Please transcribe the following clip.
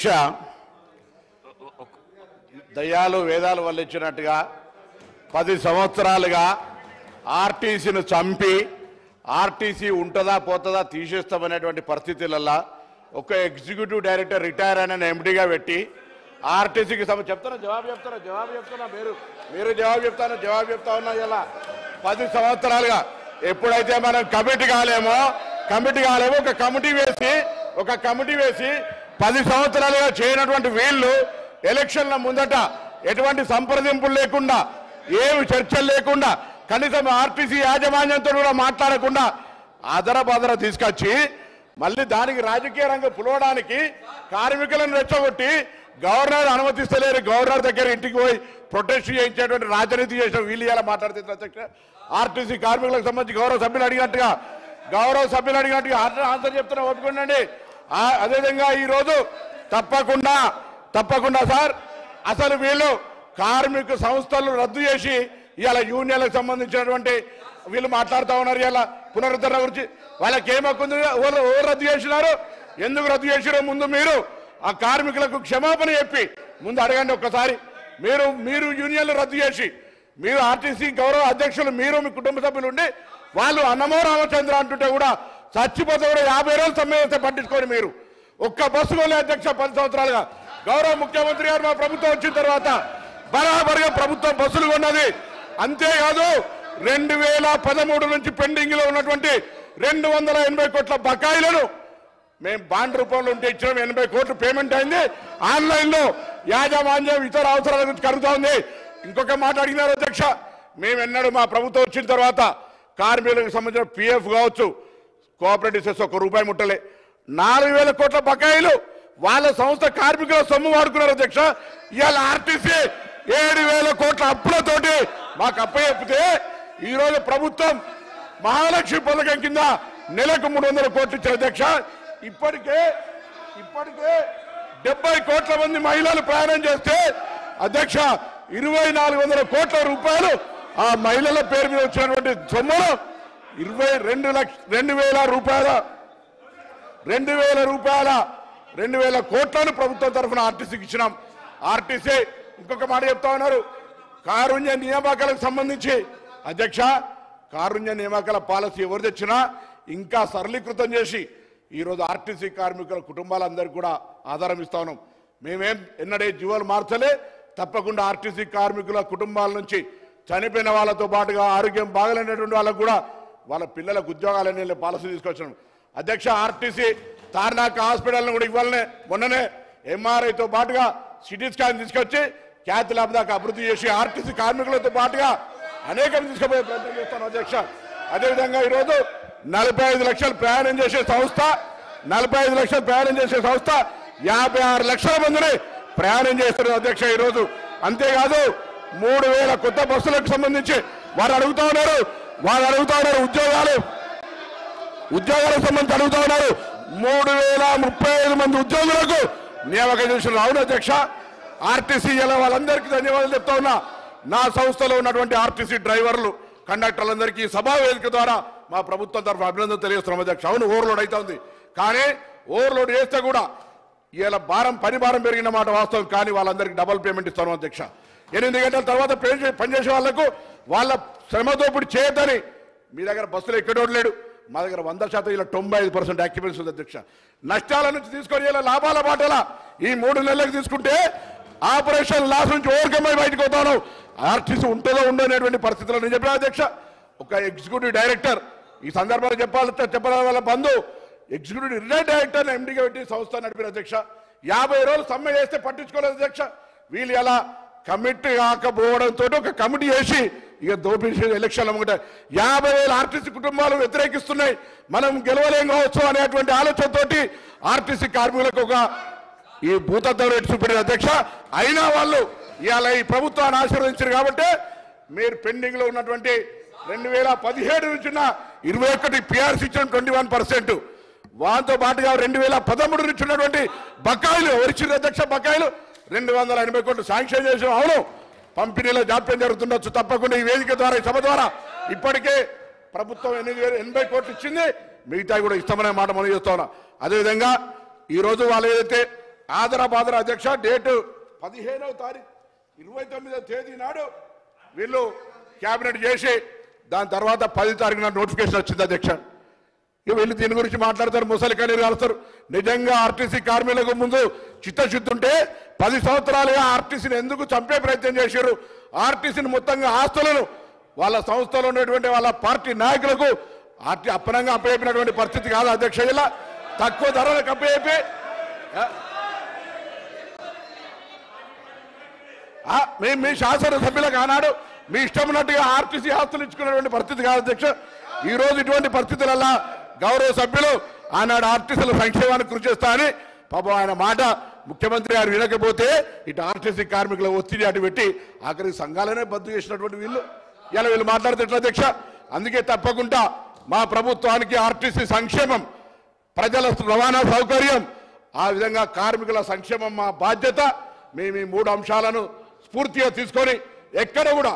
అధ్యక్ష దయ్యాలు వేదాలు వల్లించినట్టుగా 10 సంవత్సరాలుగా ఆర్టీసీని చంపి ఆర్టీసీ ఉంటుందా పోతుందా తీసేస్తామనేటువంటి పరిస్థితులలో ఒక ఎగ్జిక్యూటివ్ డైరెక్టర్ రిటైర్ అయిన ఎండీగా పెట్టి ఆర్టీసీకి జవాబు చెప్తున్నా మీరు జవాబు చెప్తా ఉన్నా ఇలా 10 సంవత్సరాలుగా ఎప్పుడైతే మనం కమిటీ కాలేమో ఒక కమిటీ వేసి 10 సంవత్సరాలుగా చేయనటువంటి వీళ్ళు ఎలక్షన్ల ముందట ఎటువంటి సంప్రదింపులు లేకుండా ఏమి చర్చలు లేకుండా కనీసం ఆర్టీసీ యాజమాన్యంతో కూడా మాట్లాడకుండా అదరబదర తీసుకొచ్చి మళ్ళీ దానికి రాజకీయ రంగం పులవడానికి కార్మికులను రెచ్చగొట్టి గవర్నర్ అనుమతిస్తలేరు గవర్నర్ దగ్గర ఇంటికి పోయి ప్రొటెస్ట్ చేయించేటువంటి రాజనీతి చేసిన వీళ్ళు ఇలా మాట్లాడుతున్నారు. ఆర్టీసీ కార్మికులకు సంబంధించి గౌరవ సభ్యులు అడిగినట్టుగా ఆన్సర్ చెప్తున్నా ఒప్పుకోండి. అదేవిధంగా ఈరోజు తప్పకుండా సార్ అసలు వీళ్ళు కార్మిక సంస్థలు రద్దు చేసి ఇవాళ యూనియన్లకు సంబంధించినటువంటి వీళ్ళు మాట్లాడుతూ ఉన్నారు. ఇలా పునరుద్ధరణ గురించి వాళ్ళకి ఏమవుతుంది, ఎవరు రద్దు చేసినారు, ఎందుకు రద్దు చేసినారో ముందు మీరు ఆ కార్మికులకు క్షమాపణ చెప్పి ముందు అడగండి ఒక్కసారి. మీరు యూనియన్లు రద్దు చేసి మీరు ఆర్టీసీ గౌరవ అధ్యక్షులు మీరు మీ కుటుంబ సభ్యులు ఉండి వాళ్ళు అన్నమో రామచంద్ర అంటుంటే కూడా చచ్చిపోతే కూడా 50 రోజులు సమ్మె చేస్తే పట్టించుకొని మీరు ఒక్క బస్సు కొనే అధ్యక్ష 10 సంవత్సరాలుగా గౌరవ ముఖ్యమంత్రి గారు మా ప్రభుత్వం వచ్చిన తర్వాత బరాబరిగా ప్రభుత్వం బస్సులు కొన్నది. అంతేకాదు 2013 నుంచి పెండింగ్ లో ఉన్నటువంటి 280 కోట్ల బకాయిలను మేము బాండ్ రూపంలో ఉంటే ఇచ్చిన 80 కోట్లు పేమెంట్ అయింది. ఆన్లైన్ లో యాజమాన్యం ఇతర అవసరాల గురించి కలుగుతా ఉంది. ఇంకొక మాట అడిగినారు అధ్యక్ష, మేము ఎన్నడూ మా ప్రభుత్వం వచ్చిన తర్వాత కార్మికులకు సంబంధించిన పిఎఫ్ కావచ్చు కోఆపరేటివ్ సెస్ ₹1 ముట్టలే. 4000 కోట్ల బకాయిలు వాళ్ళ సంస్థ కార్మికుల సొమ్ము వాడుకున్నారు అధ్యక్ష. ఇవాళ ఆర్టీసీ 7000 కోట్ల అప్పులతోటి మాకు అప్పచెప్పితే ఈరోజు ప్రభుత్వం మహాలక్ష్మి పథకం కింద నెలకు 300 కోట్లు ఇచ్చారు అధ్యక్ష. ఇప్పటికే 70 కోట్ల మంది మహిళలు ప్రయాణం చేస్తే అధ్యక్ష 2400 కోట్ల రూపాయలు ఆ మహిళల పేరు మీద వచ్చినటువంటి సొమ్మును 2,000 కోట్లను ప్రభుత్వం తరఫున ఆర్టీసీకి ఇచ్చినాం. ఆర్టీసీ ఇంకొక మాట చెప్తా ఉన్నారు, కారుణ్య నియామకాలకు సంబంధించి అధ్యక్ష కారుణ్య నియామకాల పాలసీ ఎవరు తెచ్చినా ఇంకా సరళీకృతం చేసి ఈరోజు ఆర్టీసీ కార్మికుల కుటుంబాలందరికీ కూడా ఆధారం ఇస్తా ఉన్నాం. మేమేం ఎన్నడే జీవోలు మార్చలే. తప్పకుండా ఆర్టీసీ కార్మికుల కుటుంబాల నుంచి చనిపోయిన వాళ్ళతో పాటుగా ఆరోగ్యం బాగలేనటువంటి వాళ్ళకు కూడా వాళ్ళ పిల్లలకు ఉద్యోగాలనే పాలసీ తీసుకొచ్చాం అధ్యక్ష. ఆర్టీసీ తార్నాక హాస్పిటల్ను కూడా ఇవ్వాలనే మొన్ననే ఎంఆర్ఐతో పాటుగా సిటీ స్కాన్ తీసుకొచ్చి క్యాత్ ల్యాబ్ దాకా అభివృద్ధి చేసి ఆర్టీసీ కార్మికులతో పాటుగా అనేకం తీసుకుపోయే ప్రయత్నం చేస్తాను అధ్యక్ష. అదేవిధంగా ఈరోజు 45 లక్షలు ప్రయాణం చేసే సంస్థ 56 లక్షల మందిని ప్రయాణం చేస్తున్నారు అధ్యక్ష ఈరోజు. అంతేకాదు 3000 కొత్త బస్సులకు సంబంధించి వారు అడుగుతా ఉన్నారు ఉద్యోగాలకు సంబంధించి అడుగుతా ఉన్నారు 3035 మంది ఉద్యోగులకు నియామకం చేసిన అవును అధ్యక్ష. ఆర్టీసీ ఇలా వాళ్ళందరికీ ధన్యవాదాలు చెప్తా ఉన్నా. నా సంస్థలో ఉన్నటువంటి ఆర్టీసీ డ్రైవర్లు కండక్టర్లందరికీ సభా వేదిక ద్వారా మా ప్రభుత్వం తరఫున అభినందన తెలియజేస్తున్నాం అధ్యక్ష. అవును ఓవర్లోడ్ అవుతా ఉంది, కానీ ఓవర్లోడ్ చేస్తే కూడా ఇలా పని భారం పెరిగిన మాట వాస్తవం, కానీ వాళ్ళందరికీ డబల్ పేమెంట్ ఇస్తాను అధ్యక్ష. 8 గంటల తర్వాత పనిచేసే వాళ్లకు వాళ్ళ శ్రమదోపిడి చేయొద్దని మీ దగ్గర బస్సులు ఎక్కడోడు లేడు, మా దగ్గర 100% ఇలా 95% యాక్యుపెన్సీ ఉంది అధ్యక్ష. నష్టాల నుంచి తీసుకొని ఇలా లాభాల బాటలా ఈ 3 నెలలకు తీసుకుంటే ఆపరేషన్ లాస్ నుంచి ఓవర్కమ్ అయి బయటకు పోతాను. ఆర్టీసీ ఉంటుందో ఉండనేటువంటి పరిస్థితుల్లో నేను చెప్పిన అధ్యక్ష. ఒక ఎగ్జిక్యూటివ్ డైరెక్టర్ ఈ సందర్భంలో చెప్పాలి వాళ్ళ బంధు ఎగ్జిక్యూటివ్ రిటైర్డ్ డైరెక్టర్ ఎండీగా పెట్టి సంస్థ నడిపిన అధ్యక్ష. 50 రోజులు సమ్మె చేస్తే పట్టించుకోలేదు అధ్యక్ష. వీళ్ళు ఎలా కమిటీ కాకపోవడంతో ఒక కమిటీ వేసి ఇక దోపిడి ఎలక్షన్లు అమ్ముకుంటే 50,000 ఆర్టీసీ కుటుంబాలు వ్యతిరేకిస్తున్నాయి, మనం గెలవలేం కావచ్చు అనేటువంటి ఆలోచనతోటి ఆర్టీసీ కార్మికులకు ఒక ఈ భూతత్వం రేటు చూపించారు అధ్యక్ష. అయినా వాళ్ళు ఇవాళ ఈ ప్రభుత్వాన్ని ఆశీర్వదించారు కాబట్టి మీరు పెండింగ్ లో ఉన్నటువంటి 2017 నుంచి 21 పిఆర్సీ ఇచ్చిన 21%, వాటితో పాటుగా 2013 నుంచి ఉన్నటువంటి బకాయిలు ఎవరిచ్చిన అధ్యక్ష బకాయిలు 280 కోట్లు శాంక్షన్ చేసాం. అవును పంపిణీలో జాప్యం జరుగుతుండొచ్చు, తప్పకుండా ఈ వేదిక ద్వారా ఈ సభ ద్వారా ఇప్పటికే ప్రభుత్వం 80 కోట్లు ఇచ్చింది, మిగతా కూడా ఇస్తామనే మాట మనం చేస్తా ఉన్నాం. అదేవిధంగా ఈరోజు వాళ్ళు ఏదైతే ఆదరాబాదర అధ్యక్ష డేటు 15వ తారీఖు 29వ తేదీ నాడు వీళ్ళు క్యాబినెట్ చేసి దాని తర్వాత 10 తారీఖు నాడు నోటిఫికేషన్ వచ్చింది అధ్యక్ష. వీళ్ళు దీని గురించి మాట్లాడతారు, ముసలి కన్నీరు కాలుస్తారు. నిజంగా ఆర్టీసీ కార్మికులకు ముందు చిత్తశుద్ధి ఉంటే 10 సంవత్సరాలుగా ఆర్టీసీని ఎందుకు చంపే ప్రయత్నం చేశారు? ఆర్టీసీని మొత్తంగా ఆస్తులను వాళ్ళ సంస్థలో ఉన్నటువంటి వాళ్ళ పార్టీ నాయకులకు అప్పనంగా అప్పచెప్పినటువంటి పరిస్థితి కాదు అధ్యక్ష. ఇలా తక్కువ ధరలకు అప్పచెప్పి మీ శాసనసభ్యులకు ఆనాడు మీ ఇష్టం ఉన్నట్టుగా ఆర్టీసీ ఆస్తులు ఇచ్చుకున్నటువంటి పరిస్థితి కాదు అధ్యక్ష. ఈ రోజు ఇటువంటి పరిస్థితులలో గౌరవ సభ్యులు ఆనాడు ఆర్టీసీల సంక్షేమానికి కృషి చేస్తా అని పాపం ఆయన మాట ముఖ్యమంత్రి గారు వినకపోతే ఇటు ఆర్టీసీ కార్మికుల ఒత్తిడి అటు పెట్టి ఆఖరి సంఘాలనే బద్దు చేసినటువంటి వీళ్ళు మాట్లాడితే ఎట్లా అధ్యక్ష? అందుకే తప్పకుండా మా ప్రభుత్వానికి ఆర్టీసీ సంక్షేమం, ప్రజల రవాణా సౌకర్యం, ఆ విధంగా కార్మికుల సంక్షేమం మా బాధ్యత. మేము ఈ 3 అంశాలను స్ఫూర్తిగా తీసుకొని ఎక్కడ కూడా